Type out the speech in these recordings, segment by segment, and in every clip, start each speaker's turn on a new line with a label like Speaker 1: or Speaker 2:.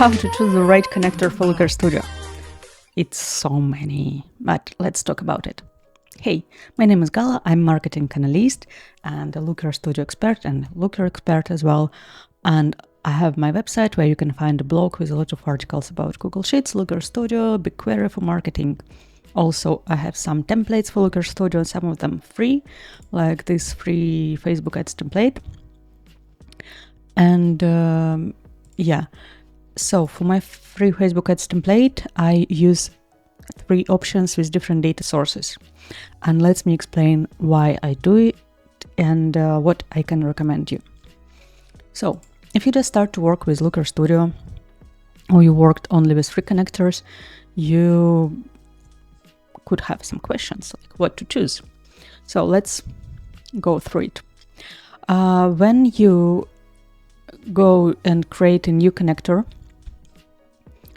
Speaker 1: How to choose the right connector for Looker Studio. It's so many, but let's talk about it. Hey, my name is Gala, I'm marketing analyst and a Looker Studio expert and Looker expert as well. And I have my website where you can find a blog with a lot of articles about Google Sheets, Looker Studio, BigQuery for marketing. Also, I have some templates for Looker Studio, some of them free, like this free Facebook ads template. And so for my free Facebook ads template, I use 3 options with different data sources. And let me explain why I do it and what I can recommend you. So if you just start to work with Looker Studio, or you worked only with free connectors, you could have some questions like what to choose. So let's go through it. When you go and create a new connector,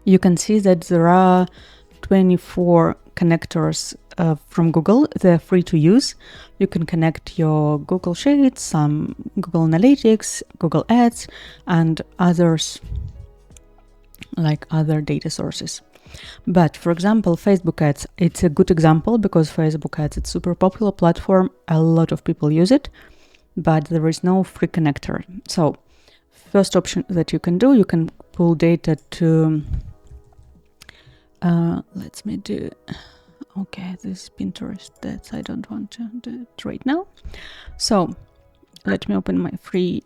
Speaker 1: you can see that there are 24 connectors from Google. They're free to use. You can connect your Google Sheets, some Google Analytics, Google Ads, and others like other data sources. But for example, Facebook ads, it's a good example because Facebook ads, it's a super popular platform. A lot of people use it, but there is no free connector. So first option that you can do, you can pull data to, let me do, okay, this Pinterest, that I don't want to do it right now. So let me open my free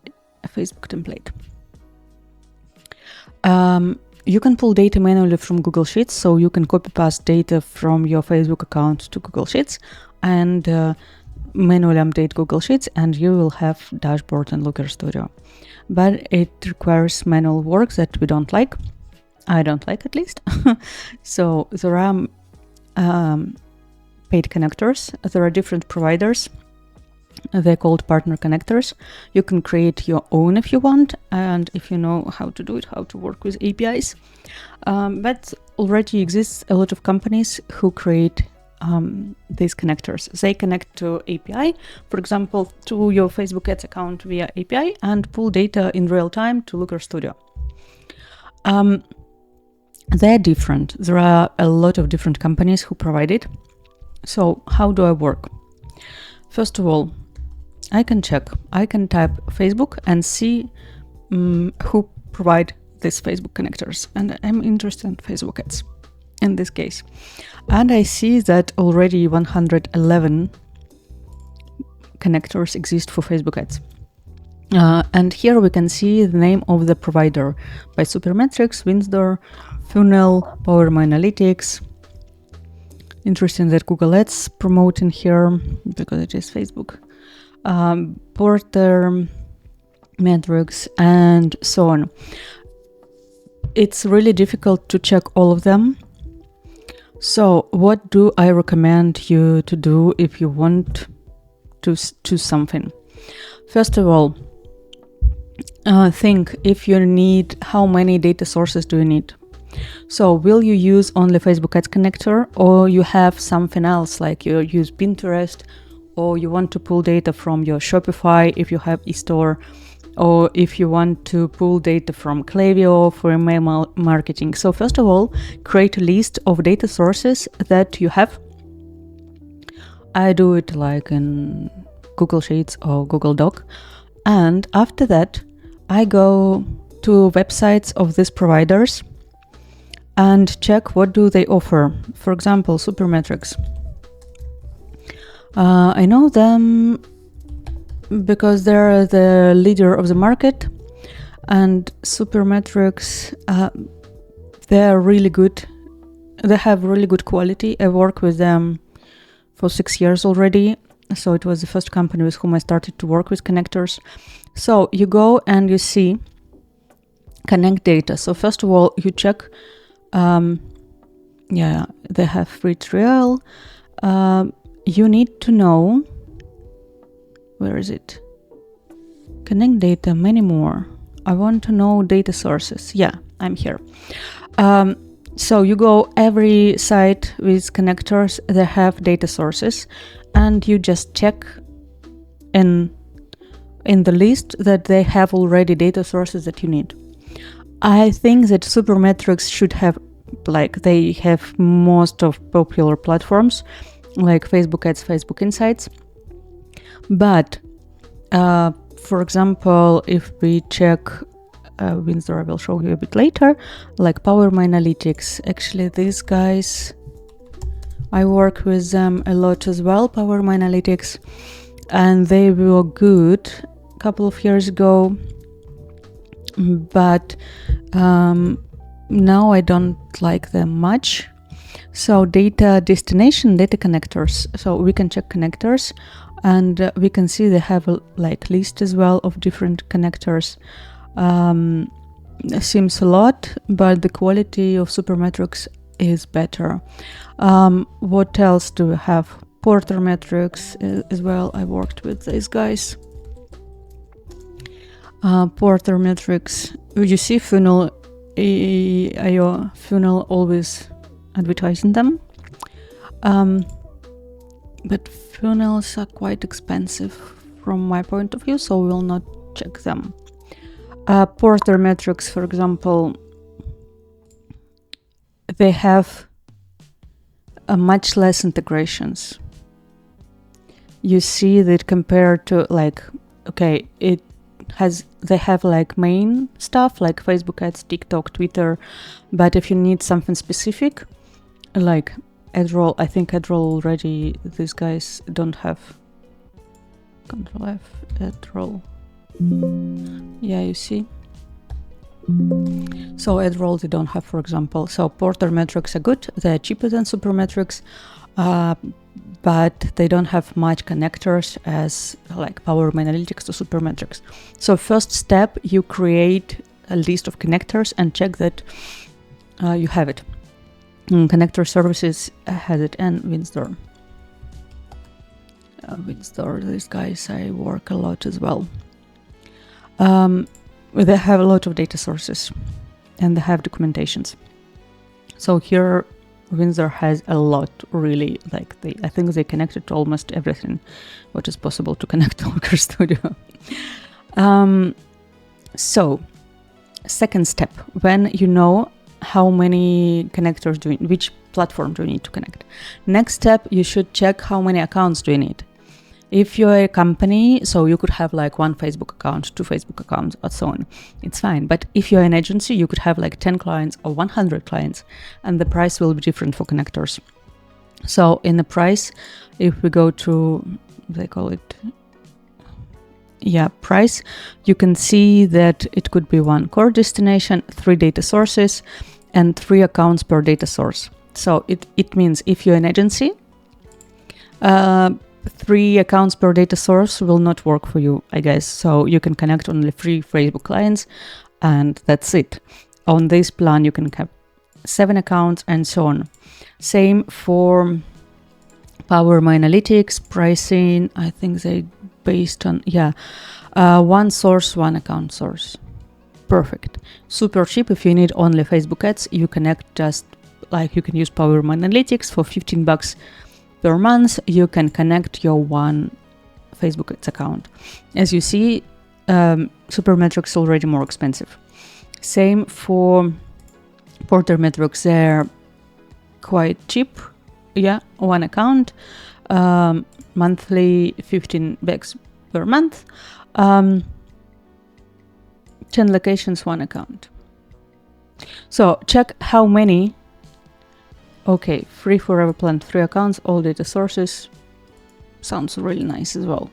Speaker 1: Facebook template. You can pull data manually from Google Sheets, so you can copy paste data from your Facebook account to Google Sheets and manually update Google Sheets, and you will have dashboard in Looker Studio. But it requires manual work that we don't like. I don't like, at least. So there are paid connectors. There are different providers. They're called partner connectors. You can create your own if you want, and if you know how to do it, how to work with APIs. But already exists a lot of companies who create these connectors. They connect to API, for example, to your Facebook ads account via API and pull data in real time to Looker Studio. They're different. There are a lot of different companies who provide it. So how do I work? First of all, I can check. I can type Facebook and see who provide these Facebook connectors. And I'm interested in Facebook ads in this case. And I see that already 111 connectors exist for Facebook ads. And here we can see the name of the provider by Supermetrics, Windsor, Funnel, Power Analytics. Interesting that Google Ads promoting here because it is Facebook. Porter, Metrics, and so on. It's really difficult to check all of them. So what do I recommend you to do if you want to choose something? First of all, think if you need, how many data sources do you need? So will you use only Facebook Ads connector, or you have something else like you use Pinterest, or you want to pull data from your Shopify if you have eStore, or if you want to pull data from Klaviyo for email marketing. So first of all, create a list of data sources that you have. I do it like in Google Sheets or Google Doc. And after that, I go to websites of these providers and check what do they offer. For example, Supermetrics. I know them because they're the leader of the market, and Supermetrics, they're really good. They have really good quality. I work with them for 6 years already. So it was the first company with whom I started to work with connectors. So you go and you see connect data. So first of all, you check, they have free trial. You need to know, where is it? Connect data, many more. I want to know data sources. Yeah, I'm here. So you go every site with connectors that have data sources, and you just check in the list that they have already data sources that you need. I think that Supermetrics should have, like, they have most of popular platforms like Facebook Ads, Facebook Insights. But for example, if we check Windsor, I will show you a bit later, like PowerMyAnalytics. Actually, these guys, I work with them a lot as well, PowerMyAnalytics, and they were good a couple of years ago, but now I don't like them much. So data destination, data connectors. So we can check connectors, and we can see they have a list as well of different connectors. Seems a lot, but the quality of Supermetrics is better. What else do we have? Porter metrics as well. I worked with these guys. Porter metrics. You see funnel, IO funnel always advertising them. But funnels are quite expensive from my point of view, so we'll not check them. Porter metrics, for example, they have much less integrations. You see that compared to they have like main stuff like Facebook ads, TikTok, Twitter, but if you need something specific like AdRoll, I think AdRoll already, these guys don't have. Control F, AdRoll. Yeah, you see. So AdRoll they don't have, for example. So Porter metrics are good. They're cheaper than Supermetrics, but they don't have much connectors as like PowerMyAnalytics to Supermetrics. So first step, you create a list of connectors and check that you have it. Connector Services has it, and Windsor. Windsor, these guys, I work a lot as well. They have a lot of data sources and they have documentations. So here Windsor has a lot, really, like I think they connected to almost everything what is possible to connect to lookerstudio. So second step, when you know how many connectors do you need, which platform do you need to connect. Next step, you should check how many accounts do you need. If you're a company, so you could have like one Facebook account, 2 Facebook accounts, or so on. It's fine. But if you're an agency, you could have like 10 clients or 100 clients, and the price will be different for connectors. So in the price, if we go to, they call it, price, you can see that it could be 1 core destination, 3 data sources, and 3 accounts per data source. So it means if you're an agency, 3 accounts per data source will not work for you, I guess. So you can connect only 3 Facebook clients, and that's it. On this plan, you can have 7 accounts and so on. Same for PowerMyAnalytics, pricing. I think they based on, 1 source, 1 account source. Perfect. Super cheap. If you need only Facebook ads, you connect just like you can use PowerMyAnalytics for $15 per month. You can connect your 1 Facebook ads account. As you see, Supermetrics already more expensive. Same for Porter metrics. They're quite cheap. 1 account, monthly $15 per month, 10 locations, 1 account. So check how many. Okay, free forever plan, 3 accounts, all data sources. Sounds really nice as well.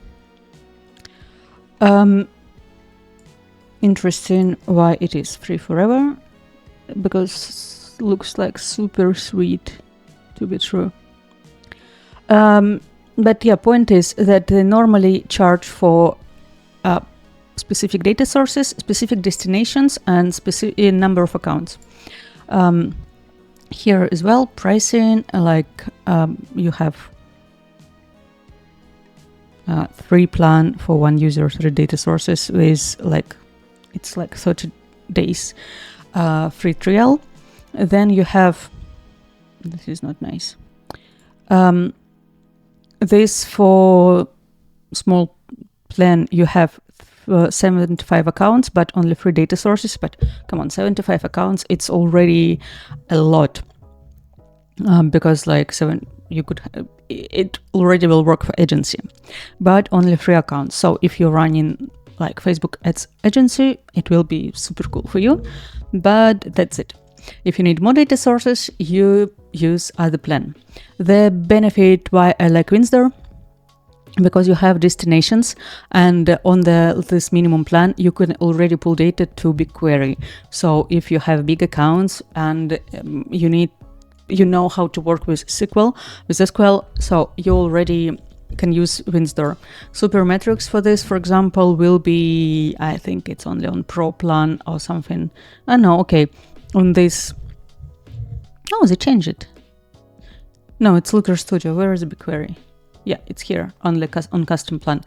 Speaker 1: Interesting why it is free forever, because looks like super sweet to be true. But point is that they normally charge for specific data sources, specific destinations, and specific number of accounts. Here as well, pricing, you have 3 plan for 1 user, 3 data sources with it's 30 days free trial. Then you have, this is not nice, this for small plan, you have 75 accounts, but only 3 data sources. But come on, 75 accounts, it's already a lot. Because like it already will work for agency, but only 3 accounts. So if you're running like Facebook ads agency, it will be super cool for you, but that's it. If you need more data sources, you use other plan. The benefit why I like Windsor, because you have destinations, and on this minimum plan you can already pull data to BigQuery. So if you have big accounts and you know how to work with SQL, so you already can use Windsor. Supermetrics for this, for example, will be, I think it's only on Pro plan or something. No, okay, on this. Oh, they changed it. No, it's lookerstudio. Where is the BigQuery? Yeah, it's here on custom plan.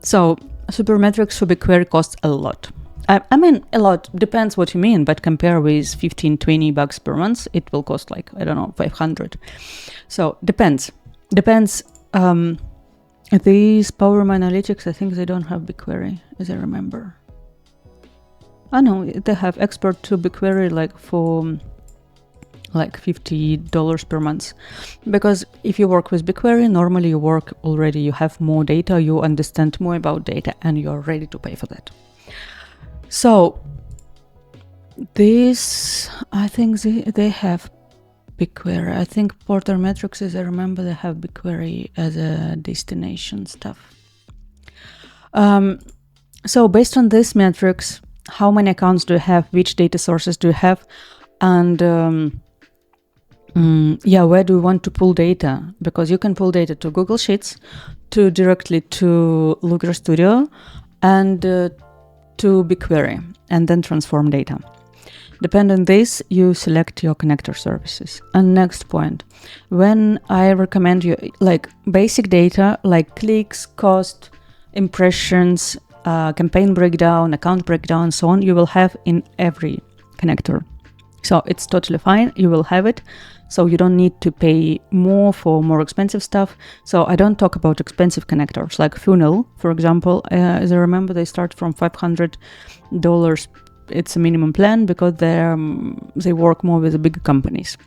Speaker 1: So Supermetrics for BigQuery costs a lot. I mean, a lot, depends what you mean, but compare with $15-20 per month, it will cost like, I don't know, 500. So depends. These marketinganalytics, I think they don't have BigQuery, as I remember. Oh no, they have export to BigQuery like for like $50 per month. Because if you work with BigQuery, normally you have more data, you understand more about data, and you're ready to pay for that. So this, I think they have BigQuery. I think Porter Metrics, as I remember, they have BigQuery as a destination stuff. So based on this metrics, how many accounts do you have, which data sources do you have, and where do you want to pull data? Because you can pull data to Google Sheets, directly to lookerstudio, and to BigQuery, and then transform data. Depending on this, you select your connector services. And next point, when I recommend you like basic data like clicks, cost, impressions, campaign breakdown, account breakdown, so on, you will have in every connector. So it's totally fine, you will have it. So you don't need to pay more for more expensive stuff. So I don't talk about expensive connectors like Funnel, for example. As I remember, they start from $500. It's a minimum plan because they work more with the big companies.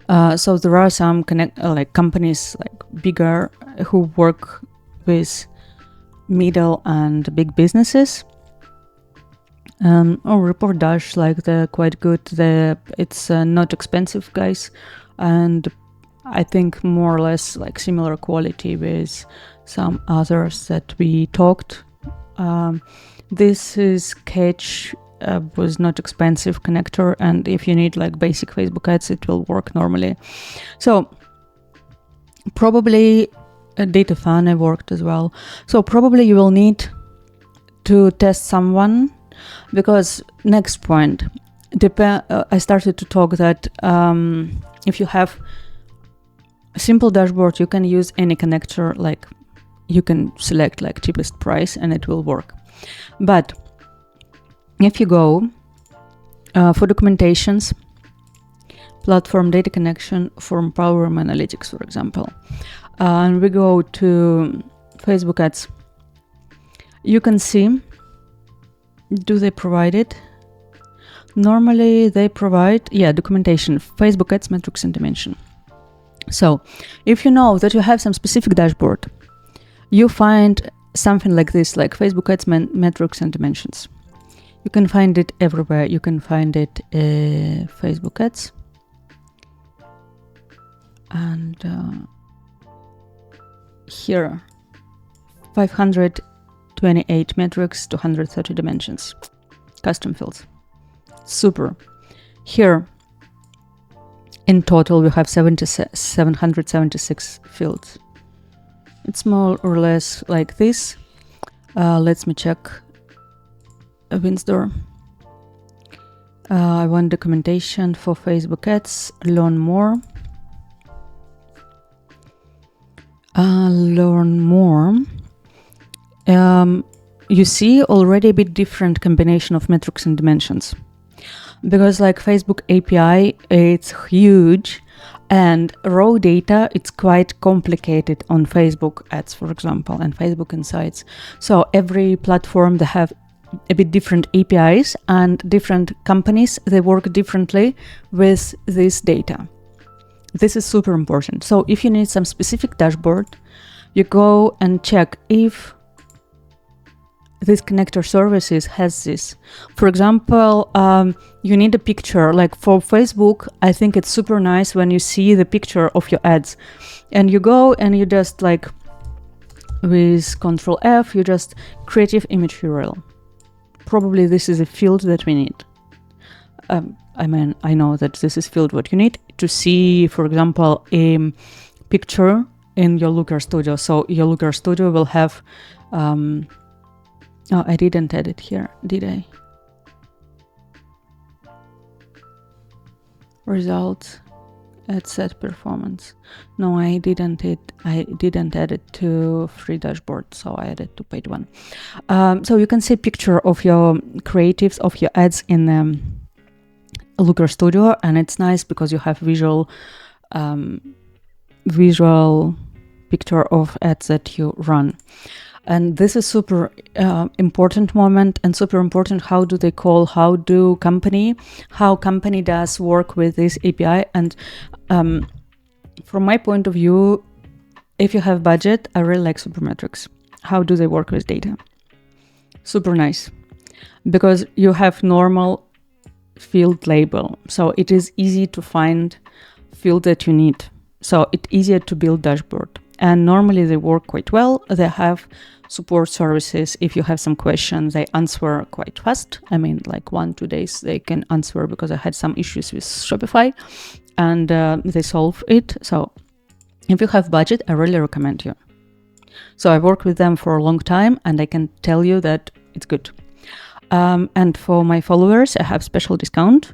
Speaker 1: So there are some companies like bigger who work with middle and big businesses. Or Report Dash, like they're quite good. It's not expensive, guys, and I think more or less like similar quality with some others that we talked. This is Catch, was not expensive connector, and if you need like basic Facebook ads, it will work normally. So probably Data Funnel worked as well. So probably you will need to test someone. Because next point, I started to talk that if you have a simple dashboard, you can use any connector, like you can select like cheapest price and it will work. But if you go for documentations, platform data connection from Power Analytics, for example, and we go to Facebook ads, you can see, do they provide it? Normally they provide, documentation, Facebook ads, metrics and dimension. So if you know that you have some specific dashboard, you find something like this, like Facebook ads, metrics and dimensions. You can find it everywhere. You can find it Facebook ads. And here, 528 metrics, 230 dimensions, custom fields. Super. Here, in total, we have 776 fields. It's more or less like this. Let me check Windsor. I want documentation for Facebook ads, learn more. You see already a bit different combination of metrics and dimensions. Because like Facebook API, it's huge And raw data, it's quite complicated on Facebook ads, for example, and Facebook Insights. So every platform, they have a bit different APIs, and different companies, they work differently with this data. This is super important. So if you need some specific dashboard, you go and check if this connector services has this. For example, you need a picture, like for Facebook, I think it's super nice when you see the picture of your ads, and you go and you just like with Control F, you just creative image URL. Probably this is a field that we need. I mean, I know that this is field what you need to see, for example, a picture in your Looker Studio. So your Looker Studio will have, oh, I didn't add it here, did I? Results, ad set performance. No, I didn't add it to free dashboard, so I added to paid one. So you can see a picture of your creatives, of your ads in Looker Studio, and it's nice because you have visual picture of ads that you run. And this is super important moment, and super important. How company does work with this API. And from my point of view, if you have budget, I really like Supermetrics. How do they work with data? Super nice, because you have normal field label, so it is easy to find field that you need. So it's easier to build dashboard. And normally they work quite well. They have support services. If you have some questions, they answer quite fast. I mean, like 1-2 days they can answer, because I had some issues with Shopify and they solve it. So if you have budget, I really recommend you. So I worked with them for a long time, and I can tell you that it's good. And for my followers, I have special discount.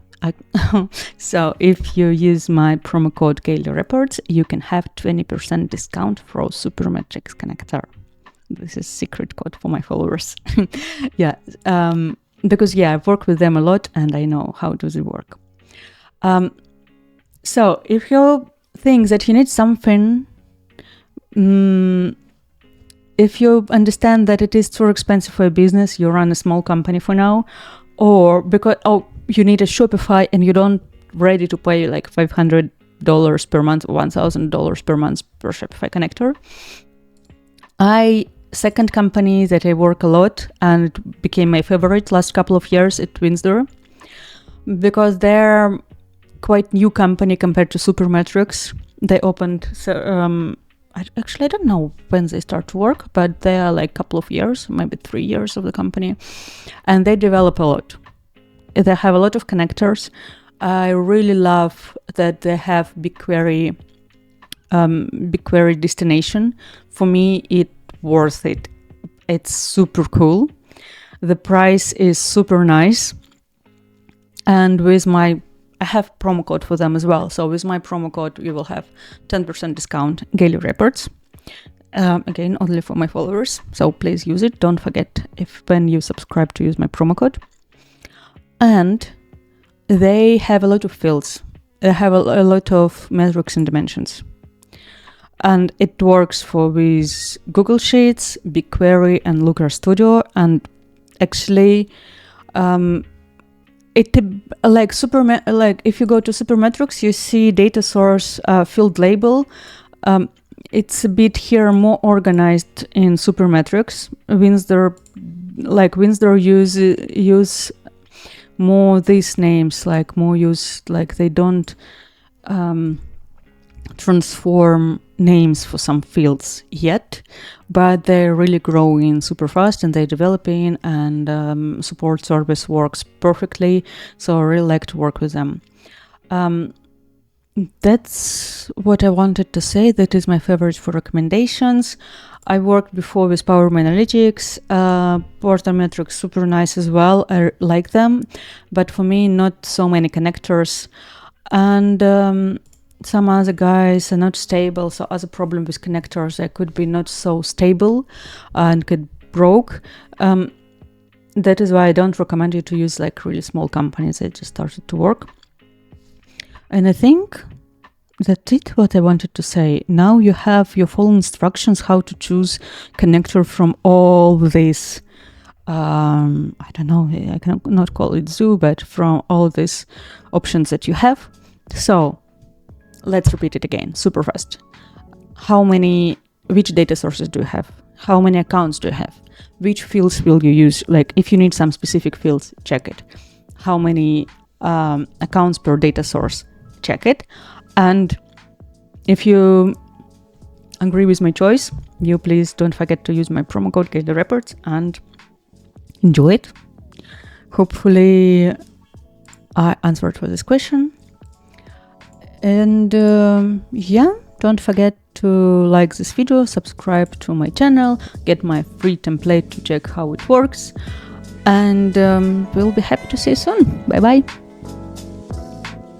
Speaker 1: So if you use my promo code Gaily Reports, you can have 20% discount for Supermetrics connector. This is secret code for my followers. Yeah, because I've worked with them a lot and I know how does it work. So if you think that you need something, if you understand that it is too expensive for a business, you run a small company for now, or because you need a Shopify and you don't ready to pay like $500 per month or $1,000 per month per Shopify connector. Second company that I work a lot, and it became my favorite last couple of years, at Windsor, because they're quite new company compared to Supermetrics. They opened, I don't know when they start to work, but they are like a couple of years, maybe 3 years of the company, and they develop a lot. They have a lot of connectors. I really love that they have BigQuery destination. For me, it's worth it. It's super cool. The price is super nice. And I have promo code for them as well. So with my promo code, you will have 10% discount, Gaily Reports. Again, only for my followers. So please use it. Don't forget when you subscribe to use my promo code. And they have a lot of fields. They have a lot of metrics and dimensions. And it works with Google Sheets, BigQuery, and Looker Studio. And actually, if you go to Supermetrics, you see data source field label. It's a bit here more organized in Supermetrics. Windsor use more these names, they don't transform names for some fields yet, but they're really growing super fast and they're developing, and support service works perfectly. So I really like to work with them. That's what I wanted to say. That is my favorite for recommendations. I worked before with Analytics, Portal Metrics, super nice as well. I like them, but for me, not so many connectors. And some other guys are not stable. So other problem with connectors, they could be not so stable and could broke. That is why I don't recommend you to use like really small companies that just started to work. And I think that's it what I wanted to say. Now you have your full instructions how to choose connector from all this. I don't know, I cannot call it zoo, but from all these options that you have. So let's repeat it again, super fast. Which data sources do you have? How many accounts do you have? Which fields will you use? Like if you need some specific fields, check it. How many accounts per data source? Check it. And if you agree with my choice, you please don't forget to use my promo code Get the Reports and enjoy it. Hopefully I answered for this question. And yeah, don't forget to like this video, subscribe to my channel, get my free template to check how it works, and we'll be happy to see you soon. Bye bye.